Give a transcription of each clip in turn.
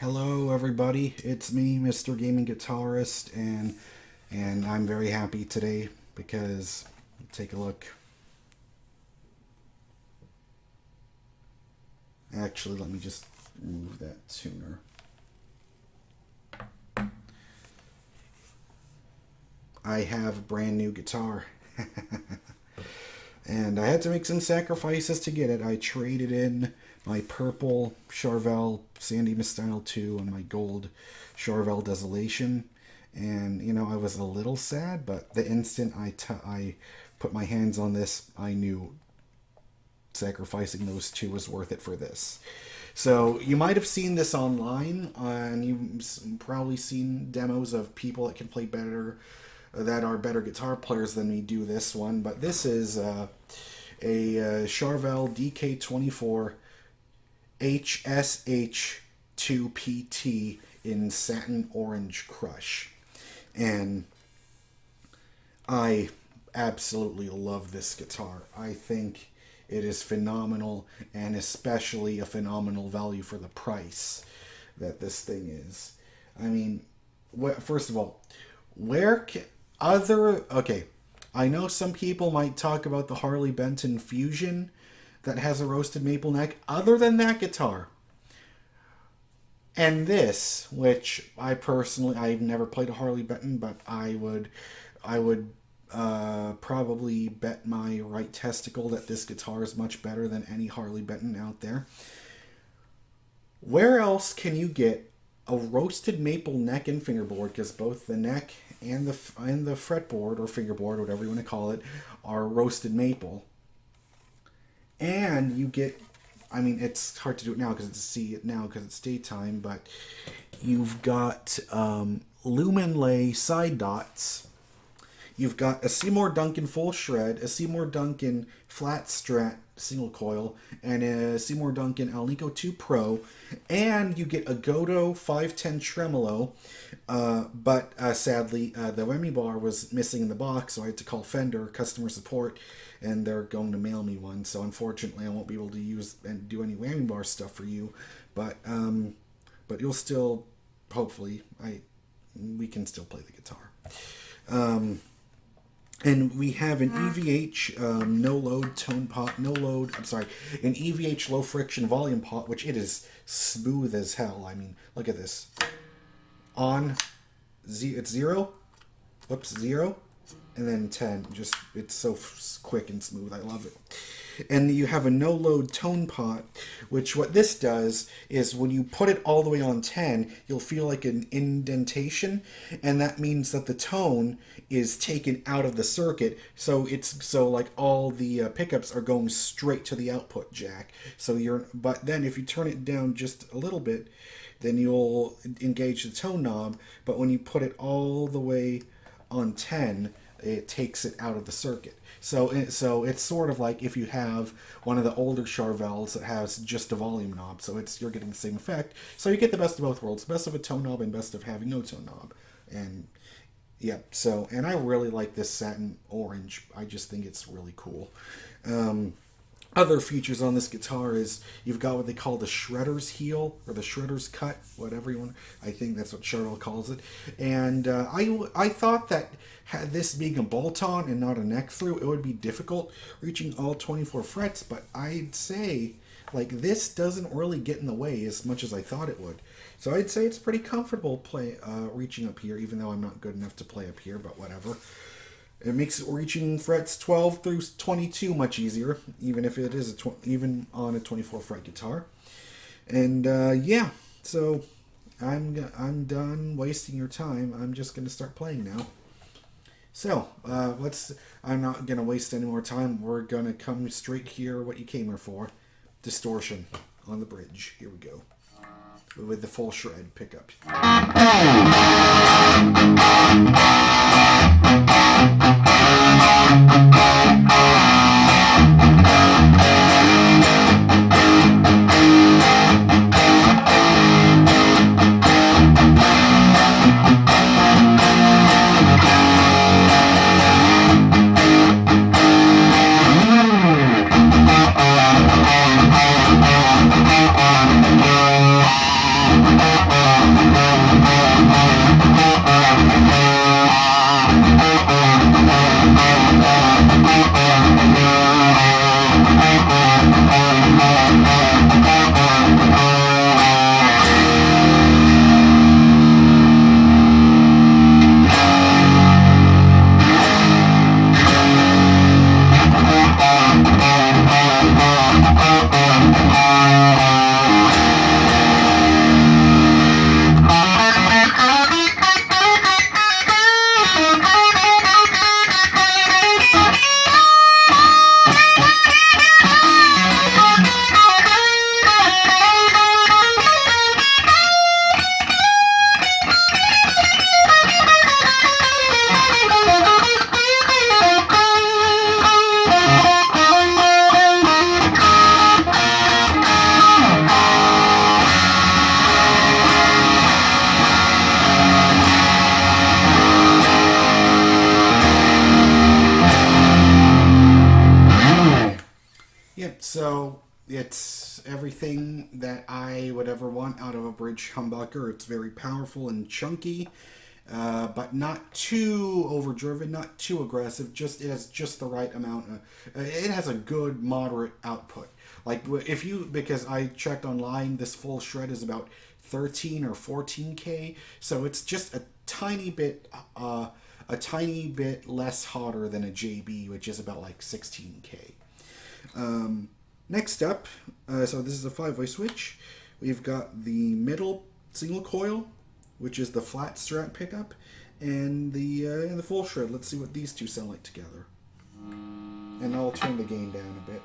Hello everybody, it's me, MrGamingGuitarist, and I'm very happy today because, take a look. Actually, let me just move that tuner. I have a brand new guitar. And I had to make some sacrifices to get it. I traded in my purple Charvel Sandy Style 2 and my gold Charvel Desolation. And, you know, I was a little sad, but the instant I put my hands on this, I knew sacrificing those two was worth it for this. So you might have seen this online, and you've probably seen demos of people that can play better, that are better guitar players than me do this one. But this is a Charvel DK24 HSH 2PT in Satin Orange Crush. And I absolutely love this guitar. I think it is phenomenal, and especially a phenomenal value for the price that this thing is. I mean, first of all, okay, I know some people might talk about the Harley Benton Fusion that has a roasted maple neck. Other than that guitar, and this, which I've never played a Harley Benton, but I would probably bet my right testicle that this guitar is much better than any Harley Benton out there. Where else can you get a roasted maple neck and fingerboard? Because both the neck and the fretboard or fingerboard, whatever you want to call it, are roasted maple. And you get, I mean, it's hard to do it now because it's daytime, but you've got lumen lay side dots. You've got a Seymour Duncan full shred, a Seymour Duncan flat strat single coil, and a Seymour Duncan Alnico 2 Pro, and you get a Godo 510 tremolo, but sadly the Whammy bar was missing in the box, so I had to call Fender customer support, and they're going to mail me one. So unfortunately, I won't be able to use and do any Whammy bar stuff for you, but you'll still, hopefully, we can still play the guitar. And we have an EVH an EVH low friction volume pot, which it is smooth as hell. I mean, look at this. It's 0, whoops, 0, and then 10. Just, it's so quick and smooth. I love it. And you have a no-load tone pot, which what this does is when you put it all the way on 10, you'll feel like an indentation, and that means that the tone is taken out of the circuit, so like all the pickups are going straight to the output jack. But then if you turn it down just a little bit, then you'll engage the tone knob, but when you put it all the way on 10, it takes it out of the circuit. So it's sort of like if you have one of the older Charvels that has just a volume knob. So you're getting the same effect. So you get the best of both worlds, best of a tone knob and best of having no tone knob. And yeah, and I really like this satin orange. I just think it's really cool. Other features on this guitar is you've got what they call the shredder's heel, or the shredder's cut, whatever you want. I think that's what Charvel calls it. And I thought that this being a bolt-on and not a neck through, it would be difficult reaching all 24 frets, but I'd say like this doesn't really get in the way as much as I thought it would. So I'd say it's pretty comfortable reaching up here, even though I'm not good enough to play up here, but whatever. It makes reaching frets 12 through 22 much easier, even if it is even on a 24 fret guitar. And yeah, so I'm done wasting your time. I'm just gonna start playing now. So I'm not gonna waste any more time. We're gonna come straight here. What you came here for? Distortion on the bridge. Here we go. With the full shred pickup. Yep, so it's everything that I would ever want out of a bridge humbucker. It's very powerful and chunky, but not too overdriven, not too aggressive. It has just the right amount. It has a good moderate output. Like because I checked online, this full shred is about 13 or 14K, so it's just a tiny bit less hotter than a JB, which is about like 16K. Next up, so this is a 5-way switch. We've got the middle single coil, which is the flat strat pickup, and the full shred. Let's see what these two sound like together. And I'll turn the gain down a bit.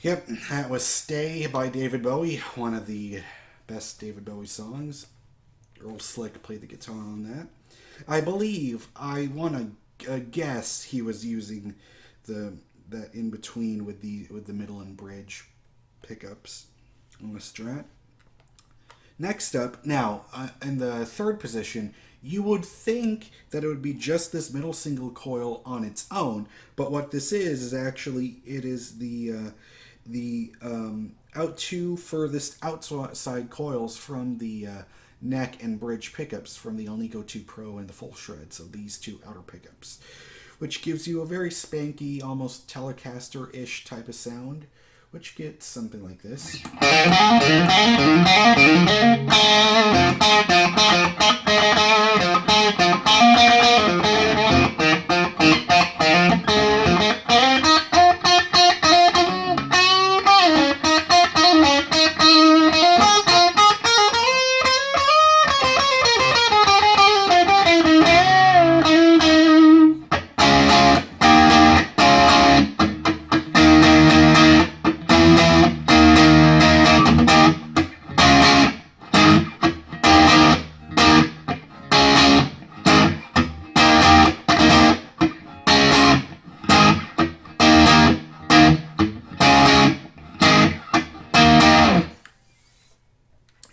Yep, that was Stay by David Bowie, one of the best David Bowie songs. Earl Slick played the guitar on that. I believe, I want to guess he was using that in between with the middle and bridge pickups on the Strat. Next up, now, in the third position, you would think that it would be just this middle single coil on its own, but what this is actually, it is the two furthest outside coils from the neck and bridge pickups from the Alnico 2 Pro and the full shred, so these two outer pickups, which gives you a very spanky, almost Telecaster-ish type of sound, which gets something like this.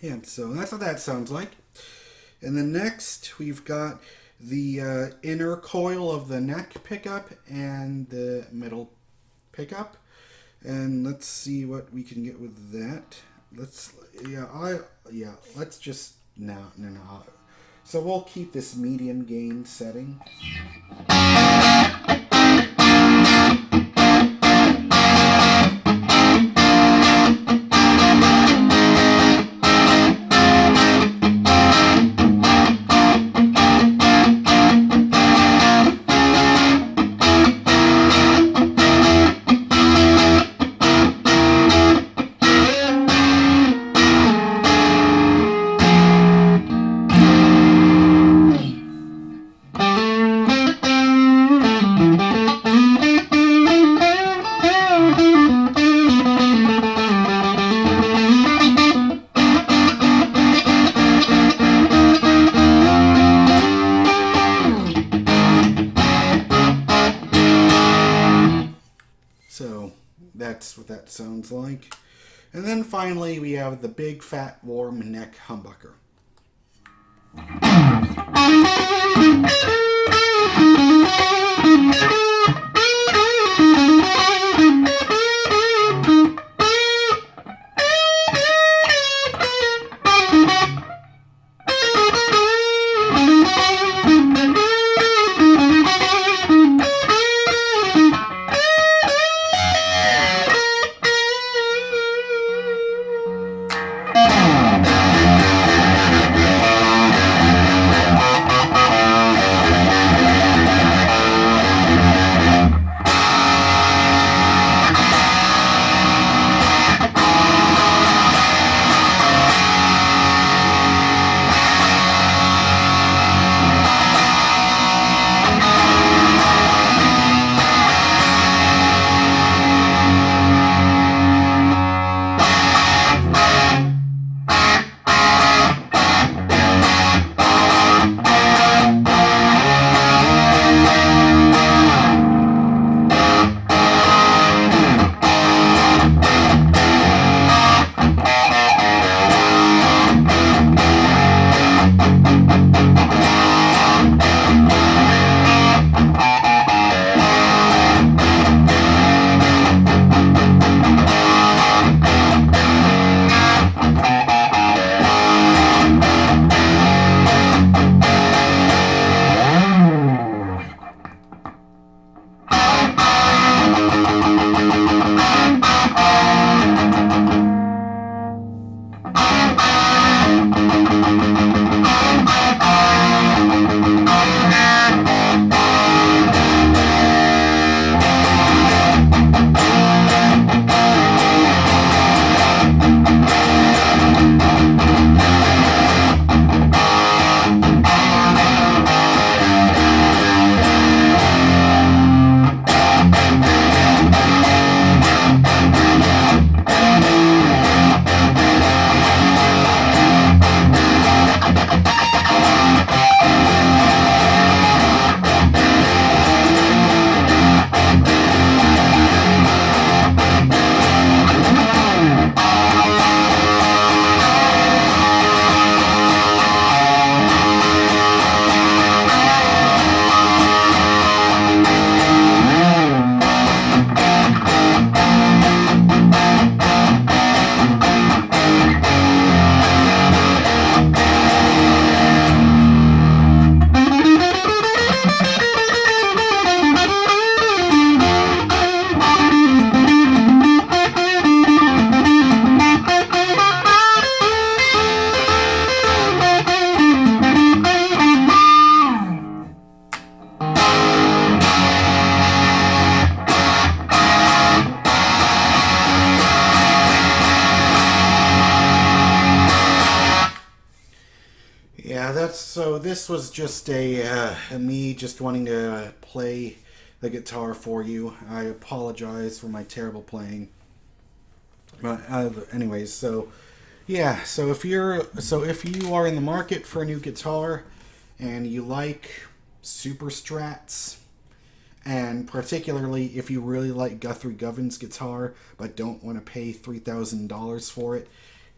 Yeah, so that's what that sounds like. And then next, we've got the inner coil of the neck pickup and the middle pickup. And let's see what we can get with that. Let's just, no. So we'll keep this medium gain setting. that's what that sounds like. And then finally we have the big fat warm neck humbucker. Yeah, so this was just a me just wanting to play the guitar for you. I apologize for my terrible playing. But anyways, so yeah, so if you are in the market for a new guitar and you like super strats, and particularly if you really like Guthrie Govan's guitar but don't want to pay $3,000 for it,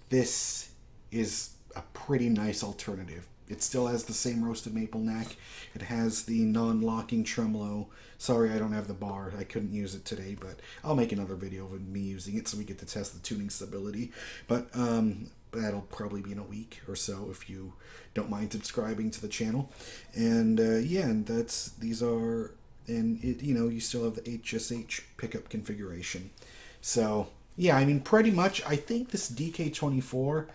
this is a pretty nice alternative. It still has the same roasted maple neck. It has the non-locking tremolo. Sorry, I don't have the bar. I couldn't use it today, but I'll make another video of me using it so we get to test the tuning stability. But that'll probably be in a week or so if you don't mind subscribing to the channel. And yeah, and these are, and it, you still have the HSH pickup configuration. So yeah, I mean, pretty much, I think this DK24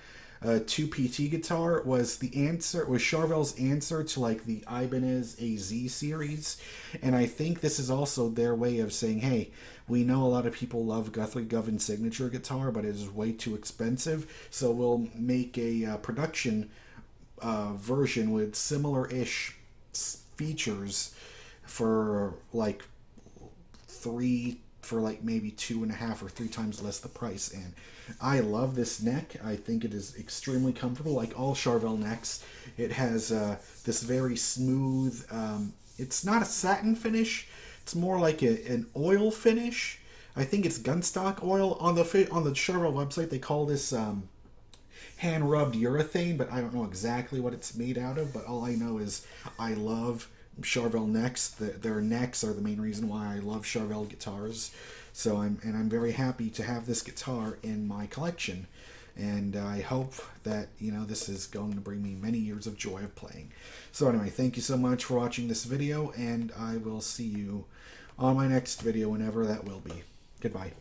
2PT guitar was Charvel's answer to like the Ibanez AZ series, and I think this is also their way of saying, hey, we know a lot of people love Guthrie Govan's signature guitar, but it is way too expensive, so we'll make a production version with similar-ish features for like maybe 2.5 or 3 times less the price. And I love this neck. I think it is extremely comfortable, like all Charvel necks. It has this very smooth, it's not a satin finish, it's more like an oil finish, I think it's gunstock oil. On the Charvel website, they call this hand rubbed urethane, but I don't know exactly what it's made out of. But all I know is I love Charvel necks. Their necks are the main reason why I love Charvel guitars. So I'm very happy to have this guitar in my collection, and I hope that this is going to bring me many years of joy of playing. So anyway, thank you so much for watching this video, and I will see you on my next video, whenever that will be. Goodbye.